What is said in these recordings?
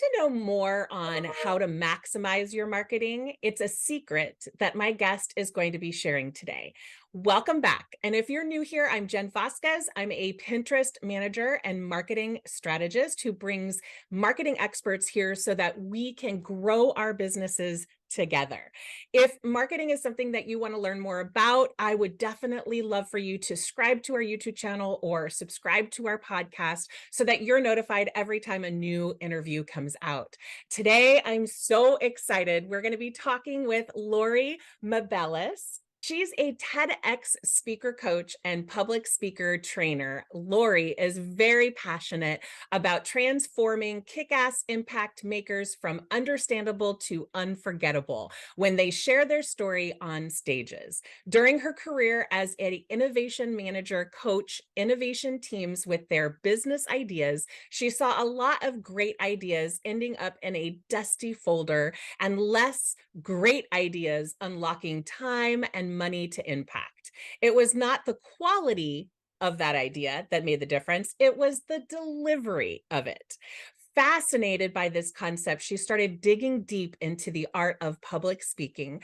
to know more on how to maximize your marketing? It's a secret that my guest is going to be sharing today. Welcome back. And if you're new here, I'm Jen Vasquez. I'm a Pinterest manager and marketing strategist who brings marketing experts here so that we can grow our businesses together. If marketing is something that you want to learn more about, I would definitely love for you to subscribe to our YouTube channel or subscribe to our podcast so that you're notified every time a new interview comes out. Today, I'm so excited. We're going to be talking with Laurie Mabelis. She's a TEDx speaker coach and public speaker trainer. Laurie is very passionate about transforming kick-ass impact makers from understandable to unforgettable when they share their story on stages. During her career as an innovation manager, coach innovation teams with their business ideas, she saw a lot of great ideas ending up in a dusty folder and less great ideas unlocking time and money to impact. It was not the quality of that idea that made the difference, it was the delivery of it. Fascinated by this concept, she started digging deep into the art of public speaking,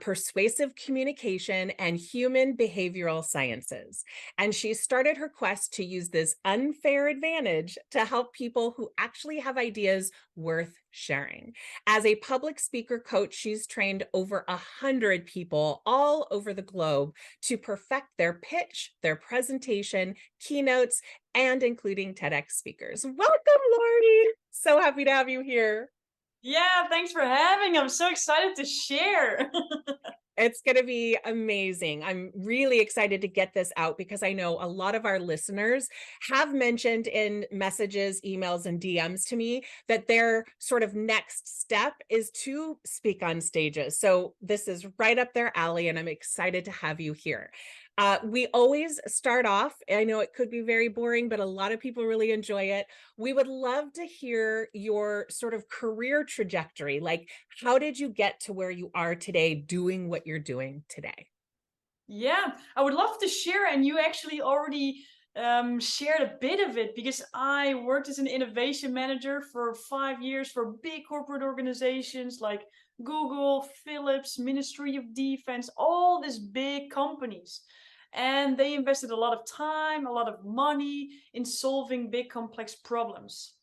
persuasive communication, and human behavioral sciences. And she started her quest to use this unfair advantage to help people who actually have ideas worth sharing. As a public speaker coach, she's trained over 100 people all over the globe to perfect their pitch, their presentation, keynotes, and including TEDx speakers. Welcome, Laurie. So happy to have you here. Yeah, thanks for having. I'm so excited to share. It's going to be amazing. I'm really excited to get this out because I know a lot of our listeners have mentioned in messages, emails, and DMs to me that their sort of next step is to speak on stages. So this is right up their alley, and I'm excited to have you here. We always start off, I know it could be very boring, but a lot of people really enjoy it. We would love to hear your sort of career trajectory. Like, how did you get to where you are today doing what you're doing today? Yeah, I would love to share. And you actually already shared a bit of it because I worked as an innovation manager for 5 years for big corporate organizations like Google, Philips, Ministry of Defense, all these big companies. And they invested a lot of time, a lot of money in solving big complex problems.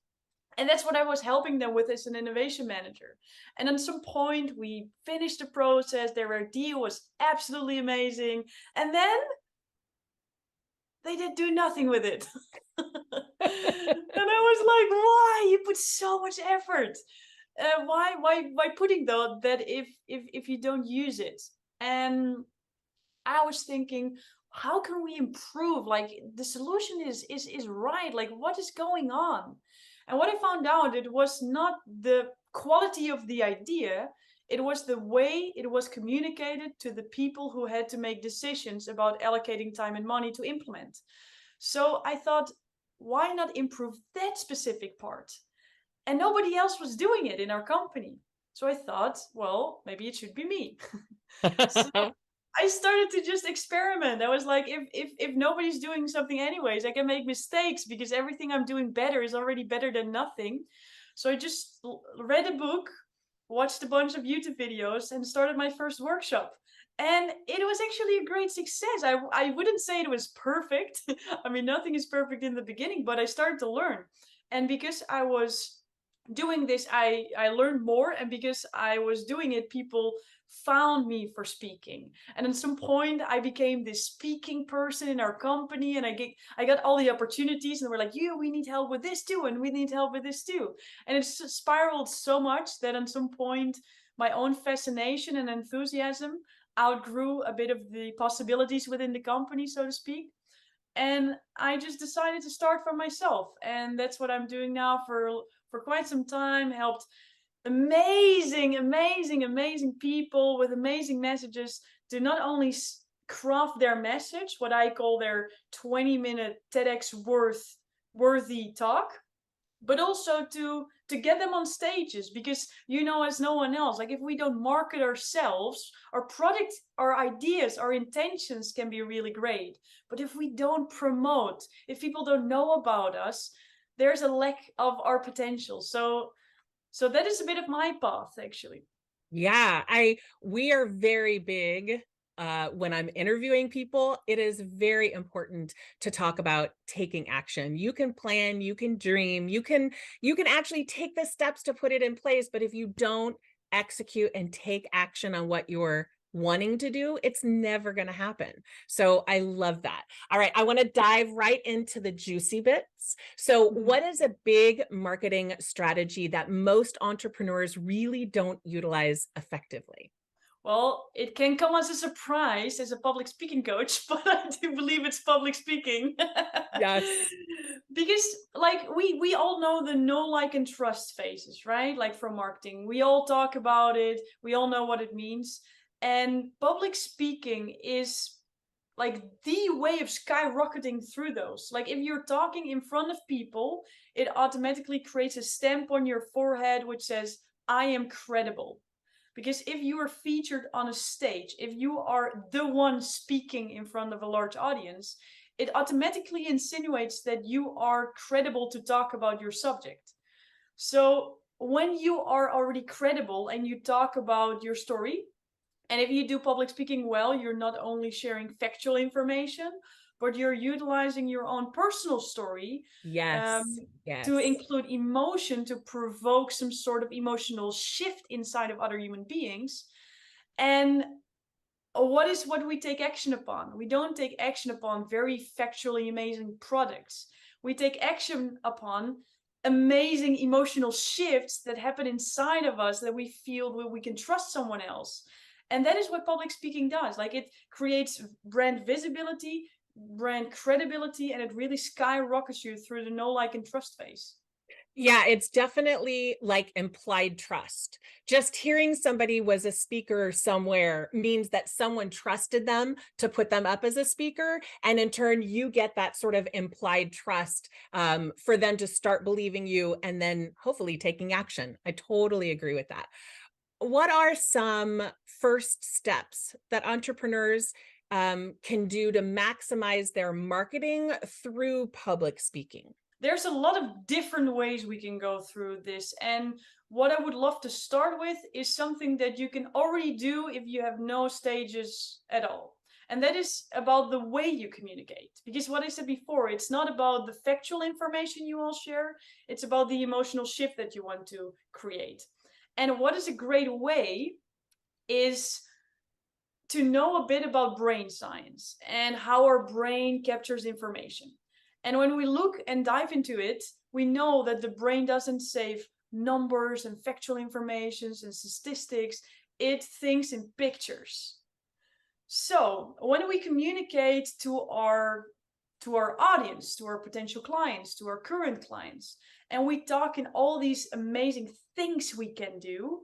And that's what I was helping them with as an innovation manager. And at some point, we finished the process. Their idea was absolutely amazing. And then they did do nothing with it. And I was like, why? You put so much effort. Why putting that if you don't use it? And I was thinking, how can we improve? Like the solution is right. Like what is going on? And what I found out, it was not the quality of the idea, it was the way it was communicated to the people who had to make decisions about allocating time and money to implement. So I thought, why not improve that specific part? And nobody else was doing it in our company. So I thought, well, maybe it should be me. So I started to just experiment. I was like, if nobody's doing something anyways, I can make mistakes because everything I'm doing better is already better than nothing. So I just read a book, watched a bunch of YouTube videos, and started my first workshop. And it was actually a great success. I wouldn't say it was perfect. I mean, nothing is perfect in the beginning, but I started to learn. And because I was doing this, I learned more. And because I was doing it, people found me for speaking. And at some point I became this speaking person in our company, and I got all the opportunities, and they were like, you, we need help with this too, and we need help with this too. And it's spiraled so much that at some point my own fascination and enthusiasm outgrew a bit of the possibilities within the company, so to speak. And I just decided to start for myself, and that's what I'm doing now for quite some time. Helped amazing people with amazing messages to not only craft their message, what I call their 20-minute TEDx worthy talk, but also to get them on stages. Because as no one else, like if we don't market ourselves, our product, our ideas, our intentions can be really great, but if we don't promote, if people don't know about us, there's a lack of our potential. So that is a bit of my path, actually. Yeah, I we are very big when I'm interviewing people, it is very important to talk about taking action. You can plan, you can dream, you can actually take the steps to put it in place, but if you don't execute and take action on what you're wanting to do, it's never going to happen. So I love that. All right, I want to dive right into the juicy bits. So, Mhm. what is a big marketing strategy that most entrepreneurs really don't utilize effectively? Well, it can come as a surprise as a public speaking coach, but I do believe it's public speaking. Yes. Because like we all know the know, like, and trust phases, right? Like from marketing. We all talk about it, we all know what it means. And public speaking is like the way of skyrocketing through those. Like if you're talking in front of people, it automatically creates a stamp on your forehead which says, I am credible. Because if you are featured on a stage, if you are the one speaking in front of a large audience, it automatically insinuates that you are credible to talk about your subject. So when you are already credible and you talk about your story, and if you do public speaking well, you're not only sharing factual information, but you're utilizing your own personal story um, Yes. to Yes. include emotion to provoke some sort of emotional shift inside of other human beings. And what we take action upon? We don't take action upon very factually amazing products. We take action upon amazing emotional shifts that happen inside of us that we feel where we can trust someone else. And that is what public speaking does. Like it creates brand visibility, brand credibility, and it really skyrockets you through the know, like, and trust phase. Yeah, it's definitely like implied trust. Just hearing somebody was a speaker somewhere means that someone trusted them to put them up as a speaker. And in turn, you get that sort of implied trust for them to start believing you and then hopefully taking action. I totally agree with that. What are some first steps that entrepreneurs can do to maximize their marketing through public speaking? There's a lot of different ways we can go through this. And what I would love to start with is something that you can already do if you have no stages at all. And that is about the way you communicate. Because what I said before, it's not about the factual information you all share, it's about the emotional shift that you want to create. And what is a great way is to know a bit about brain science and how our brain captures information. And when we look and dive into it, we know that the brain doesn't save numbers and factual informations and statistics, it thinks in pictures. So when we communicate to our audience, to our potential clients, to our current clients, and we talk in all these amazing things we can do,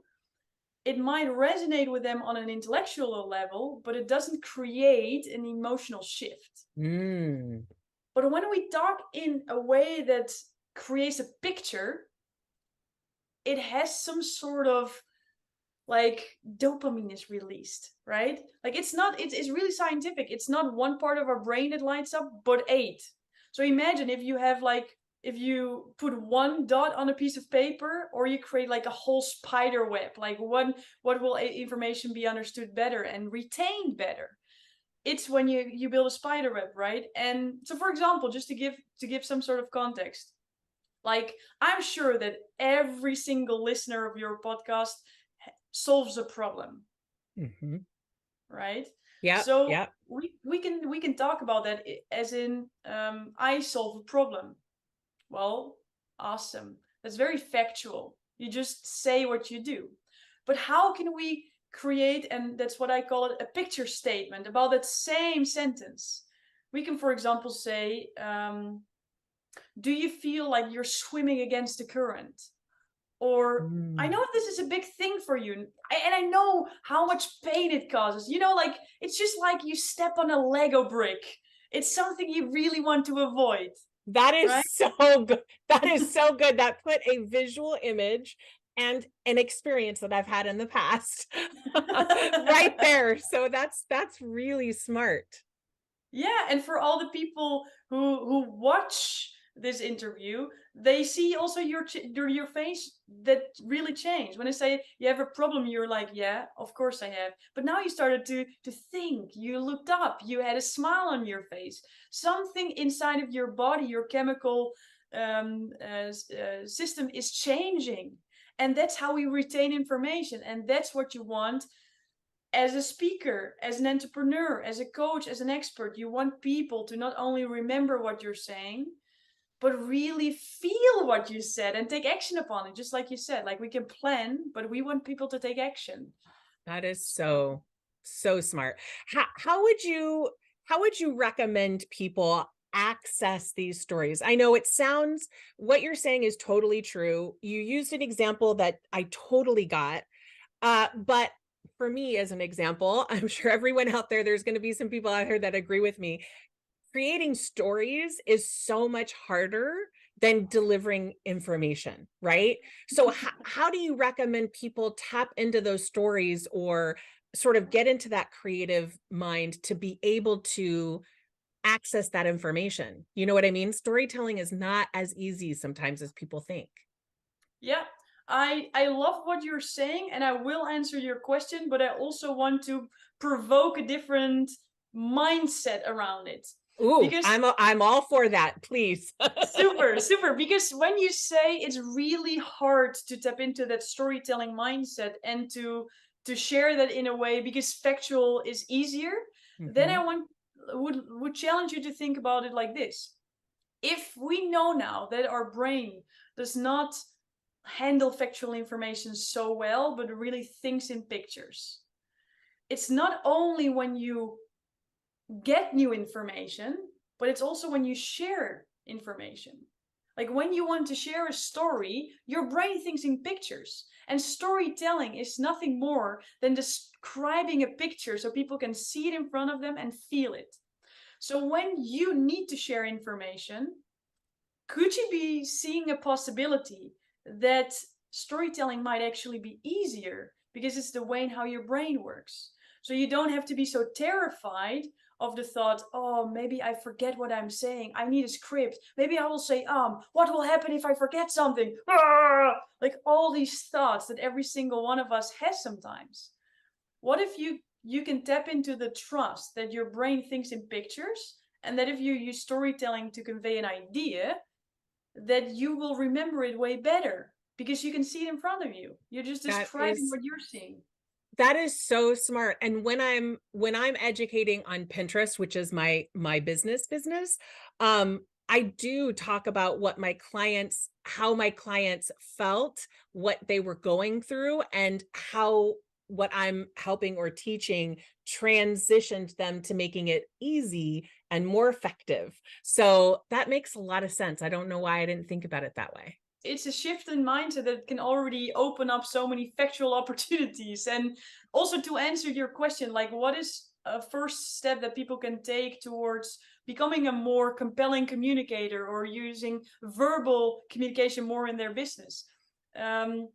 it might resonate with them on an intellectual level, but it doesn't create an emotional shift. Mm. But when we talk in a way that creates a picture, it has some sort of like dopamine is released, right? Like it's really scientific. It's not one part of our brain that lights up, but eight. So imagine if you have like if you put one dot on a piece of paper or you create like a whole spider web, like what will information be understood better and retained better? It's when you build a spider web, right? And so for example, just to give some sort of context, like I'm sure that every single listener of your podcast solves a problem, Mhm. right? Yep, So yep. we can talk about that as in I solve a problem. Well, awesome. That's very factual. You just say what you do. But how can we create, and that's what I call it, a picture statement about that same sentence? We can, for example, say, do you feel like you're swimming against the current? Or I Mm. know this is a big thing for you, and I know how much pain it causes. Like it's just like you step on a Lego brick. It's something you really want to avoid, That is right? so good. That is so good. That put a visual image and an experience that I've had in the past right there. So that's really smart. Yeah, and for all the people who watch this interview, they see also your face that really changed. When I say you have a problem, you're like, yeah, of course I have. But now you started to think, you looked up, you had a smile on your face. Something inside of your body, your chemical system is changing. And that's how we retain information. And that's what you want as a speaker, as an entrepreneur, as a coach, as an expert. You want people to not only remember what you're saying, but really feel what you said and take action upon it. Just like you said, like we can plan, but we want people to take action. That is So, so smart. How would you recommend people access these stories? I know it sounds what you're saying is totally true. You used an example that I totally got. But for me, as an example, I'm sure everyone out there, there's going to be some people out here that agree with me. Creating stories is so much harder than delivering information, right? So how do you recommend people tap into those stories or sort of get into that creative mind to be able to access that information? You know what I mean? Storytelling is not as easy sometimes as people think. yeah, I love what you're saying, and I will answer your question, but I also want to provoke a different mindset around it. Ooh, Because I'm all for that, please. super, super. Because when you say it's really hard to tap into that storytelling mindset and to share that in a way because factual is easier, then I Mhm. want would challenge you to think about it like this. If we know now that our brain does not handle factual information so well, but really thinks in pictures, it's not only when you get new information, but it's also when you share information. Like when you want to share a story, your brain thinks in pictures. And storytelling is nothing more than describing a picture so people can see it in front of them and feel it. So when you need to share information, could you be seeing a possibility that storytelling might actually be easier because it's the way in how your brain works? So you don't have to be so terrified of the thought, oh, maybe I forget what I'm saying. I need a script. Maybe I will say, what will happen if I forget something? Ah! Like all these thoughts that every single one of us has sometimes. What if you can tap into the trust that your brain thinks in pictures, and that if you use storytelling to convey an idea, that you will remember it way better because you can see it in front of you. You're just That describing is what you're seeing. that is so smart. And when I'm educating on Pinterest, which is my business, I do talk about how my clients felt, what they were going through, and how what I'm helping or teaching transitioned them to making it easy and more effective. So that makes a lot of sense. I don't know why I didn't think about it that way. It's a shift in mindset that can already open up so many factual opportunities. And also to answer your question, like what is a first step that people can take towards becoming a more compelling communicator or using verbal communication more in their business? Um,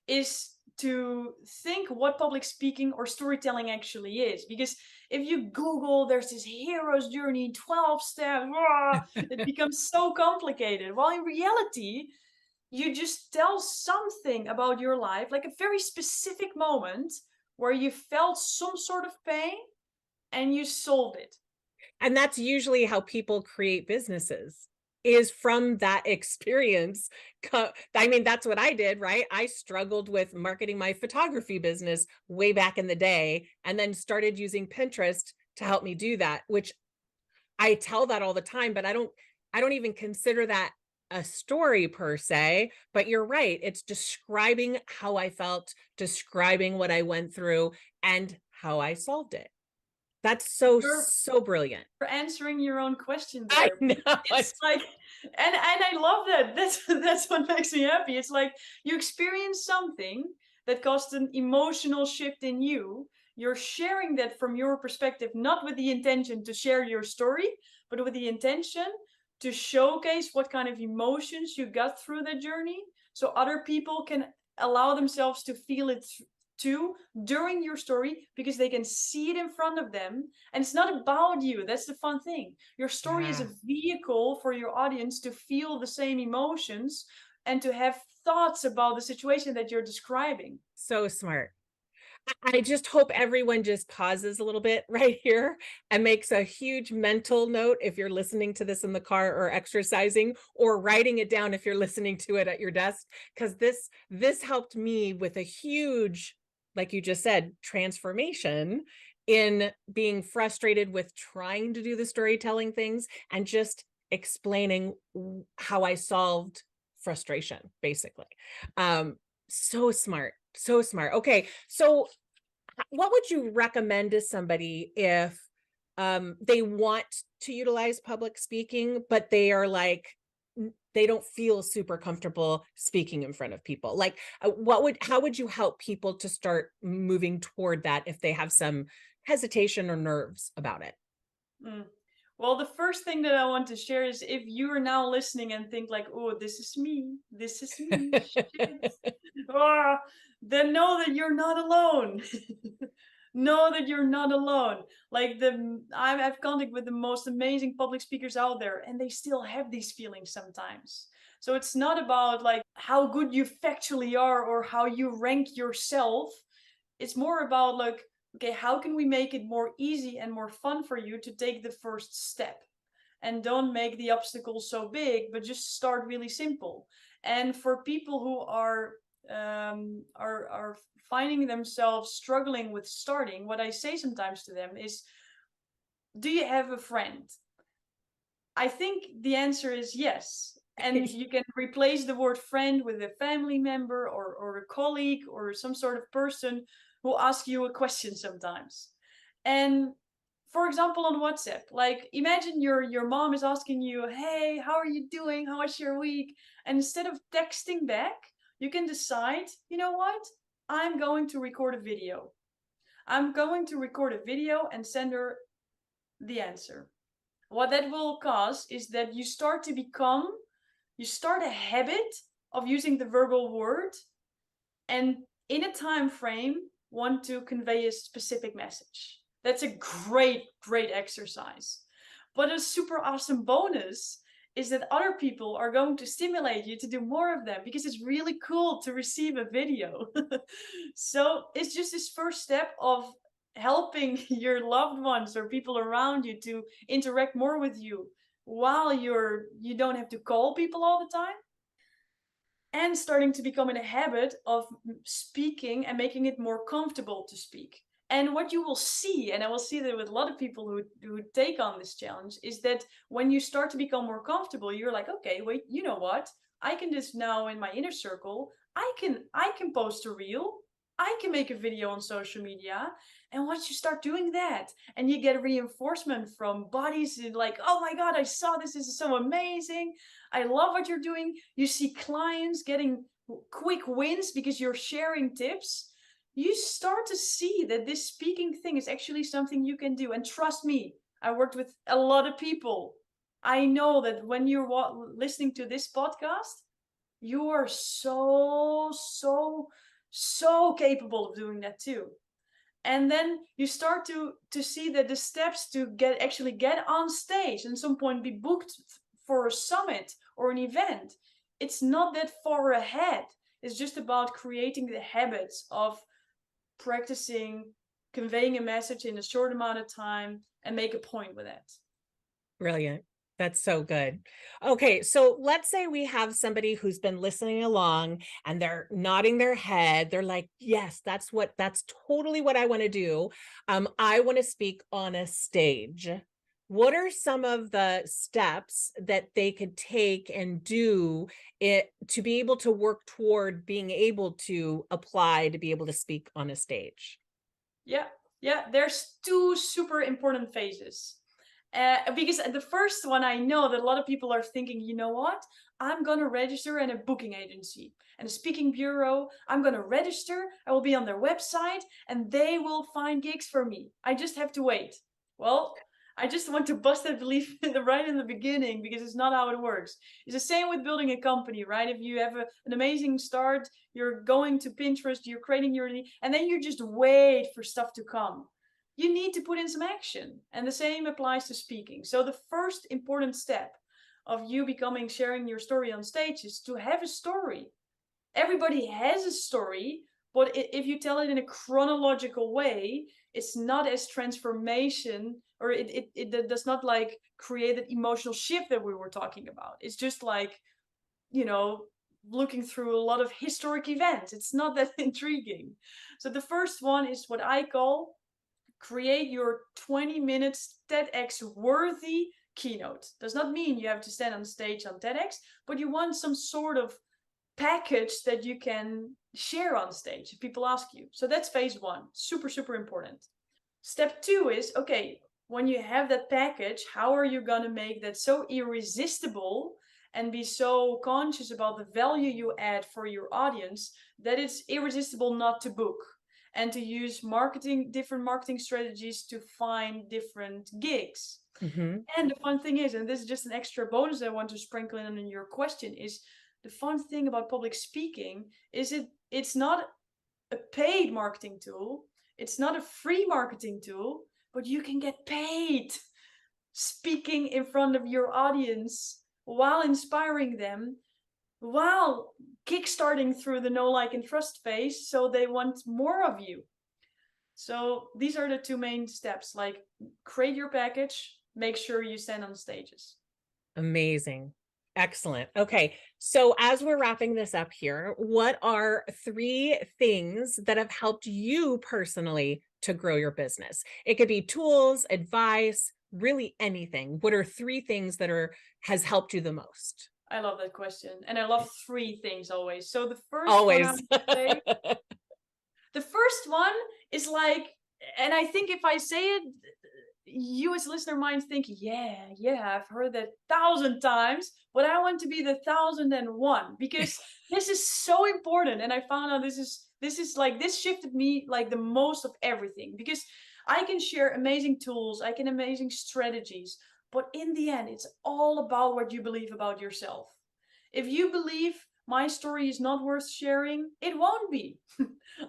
is to think what public speaking or storytelling actually is. Because if you Google, there's this hero's journey, 12 steps, it becomes so complicated. While in reality, you just tell something about your life, like a very specific moment where you felt some sort of pain and you solved it. And that's usually how people create businesses, is from that experience. I mean, that's what I did, right? I struggled with marketing my photography business way back in the day and then started using Pinterest to help me do that, which I tell that all the time, but I don't even consider that a story per se, but you're right. It's describing how I felt, describing what I went through and how I solved it. That's You're so brilliant. answering your own question I there. know It's it. like, and I love that. That's what makes me happy. It's like you experience something that caused an emotional shift in you. You're sharing that from your perspective, not with the intention to share your story, but with the intention to showcase what kind of emotions you got through that journey, so other people can allow themselves to feel it Two, during your story, because they can see it in front of them. And it's not about you. That's the fun thing. Your story is a Yeah, vehicle for your audience to feel the same emotions and to have thoughts about the situation that you're describing. so smart. I just hope everyone just pauses a little bit right here and makes a huge mental note if you're listening to this in the car or exercising, or writing it down if you're listening to it at your desk, because this helped me with a huge, like you just said, transformation in being frustrated with trying to do the storytelling things and just explaining how I solved frustration, basically. Um, so smart. So smart. Okay. So what would you recommend to somebody if they want to utilize public speaking, but they are like, they don't feel super comfortable speaking in front of people? Like, how would you help people to start moving toward that if they have some hesitation or nerves about it? Mm. Well, the first thing that I want to share is if you are now listening and think like, "Oh, this is me, shit," ah, then know that you're not alone. Know that you're not alone. Like I've contact with the most amazing public speakers out there, and they still have these feelings sometimes. So it's not about like how good you factually are or how you rank yourself. It's more about like, okay, how can we make it more easy and more fun for you to take the first step? And don't make the obstacles so big, but just start really simple. And for people who are finding themselves struggling with starting, what I say sometimes to them is, do you have a friend? I think the answer is yes. And you can replace the word friend with a family member or a colleague or some sort of person who asks you a question sometimes. And for example, on WhatsApp, like imagine your mom is asking you, "Hey, how are you doing? How was your week?" And instead of texting back, you can decide, you know what? I'm going to record a video. I'm going to record a video and send her the answer. What that will cause is that you start a habit of using the verbal word, and in a time frame want to convey a specific message. That's a great exercise. But a super awesome bonus is that other people are going to stimulate you to do more of them because it's really cool to receive a video. So it's just this first step of helping your loved ones or people around you to interact more with you while you don't have to call people all the time, and starting to become in a habit of speaking and making it more comfortable to speak. And what you will see, and I will see that with a lot of people who take on this challenge, is that when you start to become more comfortable, you're like, okay, wait, you know what? I can just now in my inner circle, I can post a reel, I can make a video on social media. And once you start doing that, and you get reinforcement from bodies like, oh my god, I saw this is so amazing, I love what you're doing. You see clients getting quick wins because you're sharing tips. You start to see that this speaking thing is actually something you can do. And trust me, I worked with a lot of people. I know that when you're listening to this podcast, you are so capable of doing that too. And then you start to see that the steps to get on stage and some point be booked for a summit or an event, it's not that far ahead. It's just about creating the habits of practicing conveying a message in a short amount of time and make a point with it. Brilliant. That's so good. Okay, so let's say we have somebody who's been listening along and they're nodding their head. They're like, "Yes, that's totally what I want to do. I want to speak on a stage." What are some of the steps that they could take and do it to be able to work toward being able to apply to be able to speak on a stage? Yeah, yeah. There's two super important phases. Because the first one, I know that a lot of people are thinking, you know what? I'm going to register in a booking agency and a speaking bureau. I'm going to register. I will be on their website and they will find gigs for me. I just have to wait. Well, I just want to bust that belief right in the beginning because it's not how it works. It's the same with building a company, right? If you have an amazing start, you're going to Pinterest, you're creating your, and then you just wait for stuff to come. You need to put in some action. And the same applies to speaking. So the first important step of you sharing your story on stage is to have a story. Everybody has a story, but if you tell it in a chronological way, it's not as transformation, or it does not like create an emotional shift that we were talking about. It's just like, you know, looking through a lot of historic events. It's not that intriguing. So the first one is what I call create your 20 minutes TEDx worthy keynote. Does not mean you have to stand on stage on TEDx, but you want some sort of package that you can share on stage if people ask you. So that's phase one, super, super important. Step two is, okay, when you have that package, how are you going to make that so irresistible and be so conscious about the value you add for your audience that it's irresistible not to book, and to use different marketing strategies to find different gigs. Mm-hmm. And the fun thing is, and this is just an extra bonus I want to sprinkle in on your question, is the fun thing about public speaking is it's not a paid marketing tool. It's not a free marketing tool, but you can get paid speaking in front of your audience while inspiring them, while kickstarting through the know, like, and trust phase, so they want more of you. So these are the two main steps, like create your package, make sure you stand on stages. Amazing. Excellent. Okay. So as we're wrapping this up here, what are 3 things that have helped you personally to grow your business? It could be tools, advice, really anything. What are 3 things that has helped you the most? I love that question. And I love 3 things always. So the first one I Always. would say, the first one is like, and I think if I say it, you as a listener might think, yeah, I've heard that 1,000 times, but I want to be the 1,001 because this is so important. And I found out this shifted me like the most of everything, because I can share amazing tools, I can amazing strategies, but in the end, it's all about what you believe about yourself. If you believe my story is not worth sharing, it won't be.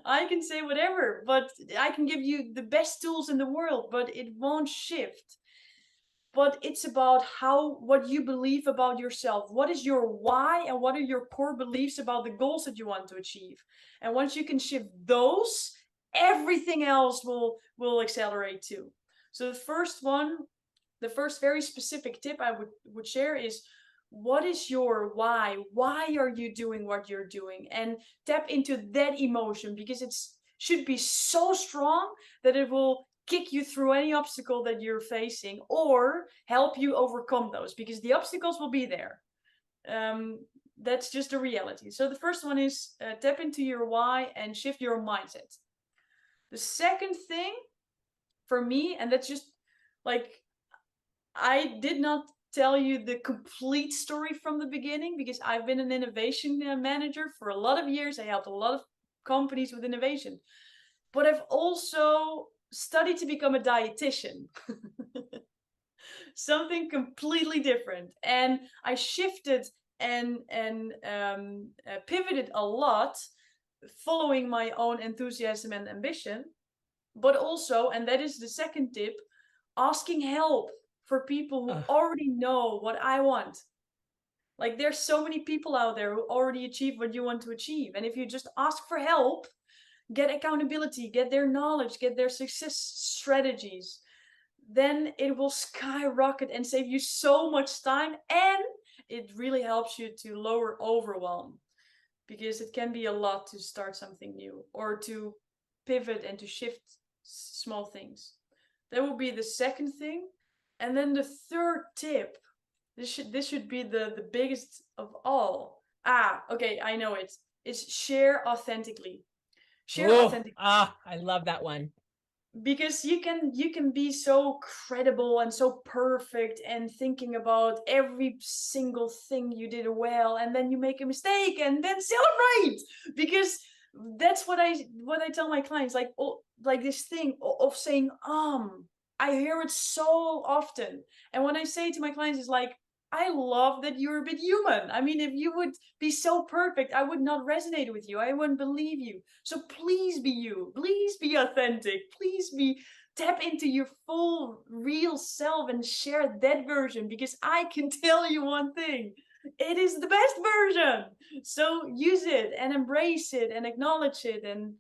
I can say whatever, but I can give you the best tools in the world, but it won't shift. But it's about what you believe about yourself. What is your why, and what are your core beliefs about the goals that you want to achieve? And once you can shift those, everything else will accelerate too. So the first very specific tip I would share is, what is your why? Why are you doing what you're doing? And tap into that emotion, because it should be so strong that it will kick you through any obstacle that you're facing, or help you overcome those, because the obstacles will be there. That's just the reality. So the first one is tap into your why and shift your mindset. The second thing for me, and that's just like, I did not tell you the complete story from the beginning, because I've been an innovation manager for a lot of years. I helped a lot of companies with innovation, but I've also studied to become a dietitian. Something completely different. And I shifted and pivoted a lot, following my own enthusiasm and ambition, but also, and that is the second tip, asking help for people who Ugh. already know what I want. Like, there's so many people out there who already achieve what you want to achieve. And if you just ask for help, get accountability, get their knowledge, get their success strategies, then it will skyrocket and save you so much time. And it really helps you to lower overwhelm, because it can be a lot to start something new, or to pivot and to shift small things. That would be the second thing. And then the third tip, this should be the biggest of all. Okay, I know it. It's share authentically. Share Oh, authentically, I love that one. because you can be so credible and so perfect, and thinking about every single thing you did well, and then you make a mistake and then celebrate, because that's what I tell my clients, like, oh, like this thing of saying I hear it so often. And when I say to my clients, it's like, I love that you're a bit human. I mean, if you would be so perfect, I would not resonate with you. I wouldn't believe you. So please be you. Please be authentic. Please be tap into your full real self and share that version, because I can tell you one thing. It is the best version. So use it and embrace it and acknowledge it, and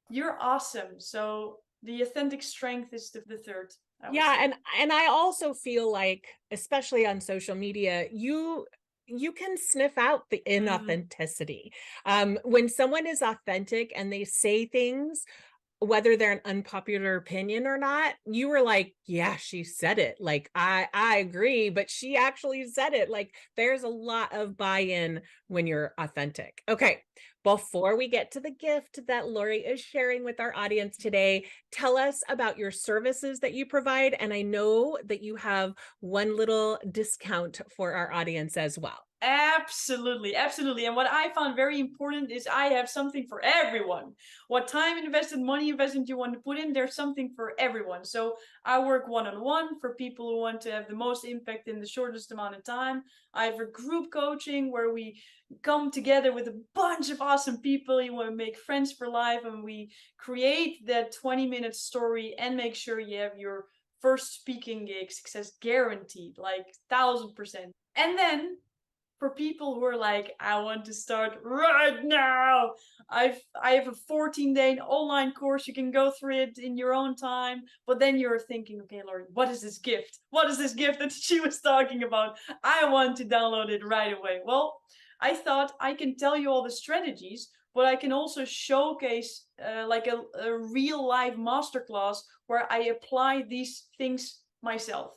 you're awesome. So the authentic strength is the third, I would Yeah, say. and I also feel like, especially on social media, you can sniff out the Mhm. inauthenticity. When someone is authentic and they say things, whether they're an unpopular opinion or not, you were like, "Yeah, she said it." Like, I agree, but she actually said it. Like, there's a lot of buy-in when you're authentic. Okay, before we get to the gift that Lori is sharing with our audience today, tell us about your services that you provide, and I know that you have one little discount for our audience as well. Absolutely, absolutely. And what I found very important is I have something for everyone. What time invested, money investment you want to put in, there's something for everyone. So I work one on one for people who want to have the most impact in the shortest amount of time. I have a group coaching where we come together with a bunch of awesome people. You want to make friends for life, and we create that 20-minute story and make sure you have your first speaking gig success guaranteed, like 1000%. And then for people who are like, I want to start right now. I have a 14-day online course. You can go through it in your own time. But then you're thinking, okay, Laurie, what is this gift? What is this gift that she was talking about? I want to download it right away. Well, I thought I can tell you all the strategies, but I can also showcase like a real life masterclass where I apply these things myself.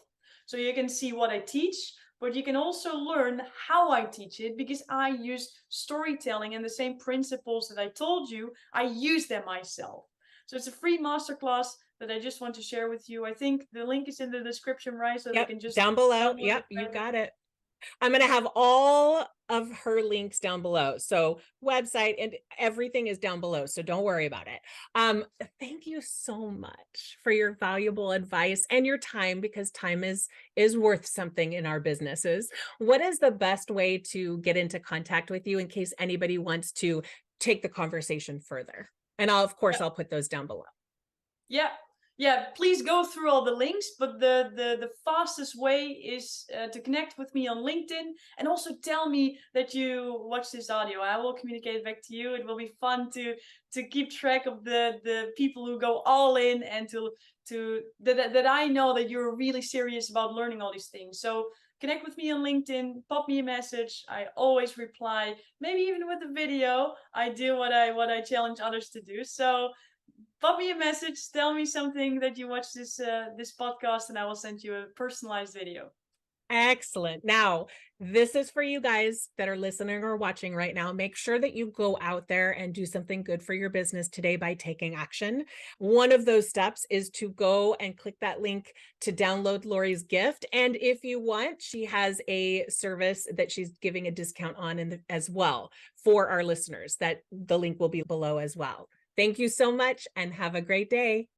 So you can see what I teach, but you can also learn how I teach it, because I use storytelling and the same principles that I told you, I use them myself. So it's a free masterclass that I just want to share with you. I think the link is in the description, right? So they Yep, can just down below. download it Yep, you right got away. it. I'm gonna have all of her links down below. So website and everything is down below. So don't worry about it. Um, Thank you so much for your valuable advice and your time, because time is worth something in our businesses. What is the best way to get into contact with you in case anybody wants to take the conversation further? And I'll, of course, Yeah. I'll put those down below. Yeah, yeah, please go through all the links, but the fastest way is to connect with me on LinkedIn, and also tell me that you watch this audio. I will communicate back to you. It will be fun to keep track of the people who go all in, and to that I know that you're really serious about learning all these things. So connect with me on LinkedIn, pop me a message. I always reply, maybe even with a video. I do what I challenge others to do. So pop me a message, tell me something that you watch this podcast, and I will send you a personalized video. Excellent. Now, this is for you guys that are listening or watching right now. Make sure that you go out there and do something good for your business today by taking action. One of those steps is to go and click that link to download Lori's gift. And if you want, she has a service that she's giving a discount on as well for our listeners. That the link will be below as well. Thank you so much and have a great day.